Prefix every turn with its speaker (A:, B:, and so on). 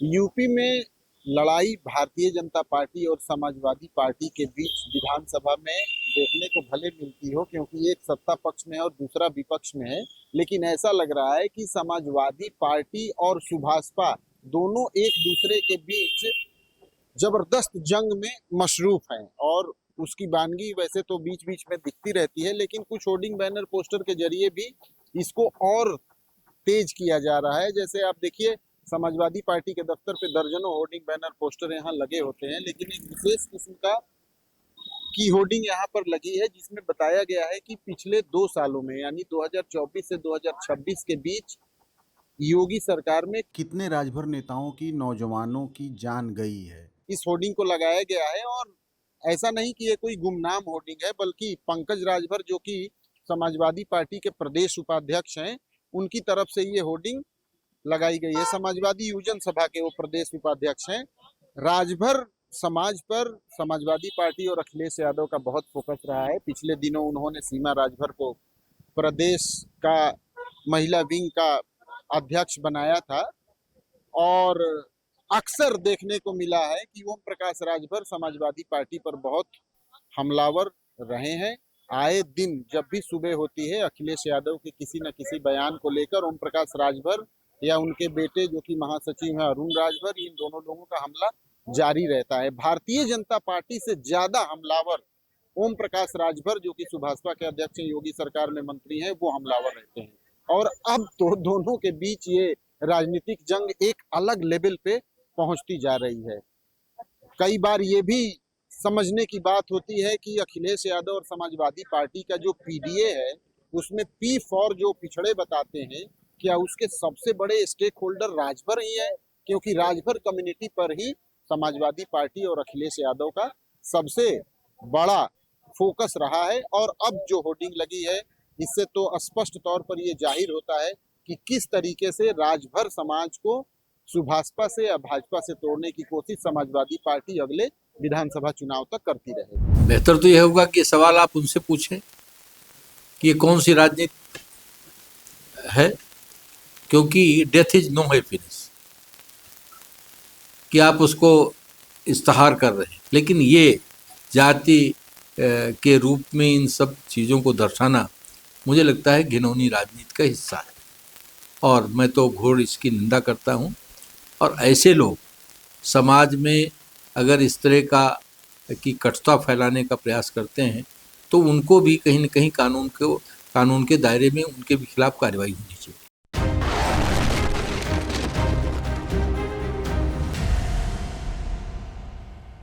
A: UP में लड़ाई Bharatiya Janata party और समाजवादी पार्टी के बीच विधानसभा में देखने को भले मिलती हो, क्योंकि एक सत्ता पक्ष में है और दूसरा विपक्ष में है। लेकिन ऐसा लग रहा है कि समाजवादी पार्टी और सुभाषपा दोनों एक दूसरे के बीच जबरदस्त जंग में मशरूफ हैं। और उसकी वानगी वैसे तो बीच बीच में दिखती रहती है, लेकिन कुछ होर्डिंग बैनर पोस्टर के जरिए भी इसको और तेज किया जा रहा है। जैसे आप देखिए, समाजवादी पार्टी के दफ्तर पे दर्जनों होर्डिंग बैनर पोस्टर यहाँ लगे होते हैं, लेकिन एक विशेष किस्म का की होर्डिंग यहाँ पर लगी है जिसमें बताया गया है कि पिछले 2 सालों में यानी 2024 से 2026 के बीच योगी सरकार में
B: कितने राजभर नेताओं की, नौजवानों की जान गई है।
A: इस होर्डिंग को लगाया गया है। और ऐसा नहीं कि ये कोई गुमनाम होर्डिंग है, बल्कि पंकज राजभर जो कि समाजवादी पार्टी के प्रदेश उपाध्यक्ष हैं, उनकी तरफ से ये होर्डिंग लगाई गई है। समाजवादी युवजन सभा के वो प्रदेश उपाध्यक्ष हैं। राजभर समाज पर समाजवादी पार्टी और अखिलेश यादव का बहुत फोकस रहा है। पिछले दिनों उन्होंने सीमा राजभर को प्रदेश का महिला विंग का अध्यक्ष बनाया था। और अक्सर देखने को मिला है कि ओम प्रकाश राजभर समाजवादी पार्टी पर बहुत हमलावर रहे हैं। आए दिन जब भी सुबह होती है, अखिलेश यादव के किसी न किसी बयान को लेकर ओम प्रकाश राजभर या उनके बेटे जो कि महासचिव हैं अरुण राजभर, इन दोनों लोगों का हमला जारी रहता है। भारतीय जनता पार्टी से ज्यादा हमलावर ओम प्रकाश राजभर जो कि सुभाषपा के अध्यक्ष योगी सरकार में मंत्री हैं, वो हमलावर रहते हैं। और अब तो दोनों के बीच ये राजनीतिक जंग एक अलग लेवल पे पहुंचती जा रही है। कई बार ये भी समझने की बात होती है कि अखिलेश यादव और समाजवादी पार्टी का जो पीडीए है, उसमें पी फॉर जो पिछड़े बताते हैं, क्या उसके सबसे बड़े स्टेक होल्डर राजभर ही है? क्योंकि राजभर कम्युनिटी पर ही समाजवादी पार्टी और अखिलेश यादव का सबसे बड़ा फोकस रहा है। और अब जो होर्डिंग लगी है, इससे तो स्पष्ट तौर पर यह जाहिर होता है कि किस तरीके से राजभर समाज को सुभाषपा से या भाजपा से तोड़ने की कोशिश समाजवादी पार्टी अगले विधानसभा चुनाव तक करती रहे।
C: बेहतर तो यह होगा कि सवाल आप उनसे पूछें कि ये कौन सी राजनीति है, क्योंकि डेथ इज नो हैप्पीनेस कि आप उसको इस्तेहार कर रहे हैं। लेकिन ये जाति के रूप में इन सब चीज़ों को दर्शाना मुझे लगता है घिनौनी राजनीति का हिस्सा है, और मैं तो घोर इसकी निंदा करता हूँ। और ऐसे लोग समाज में अगर इस तरह का की कटुता फैलाने का प्रयास करते हैं, तो उनको भी कहीं न कहीं कानून के दायरे में उनके भी खिलाफ कार्रवाई होनी चाहिए।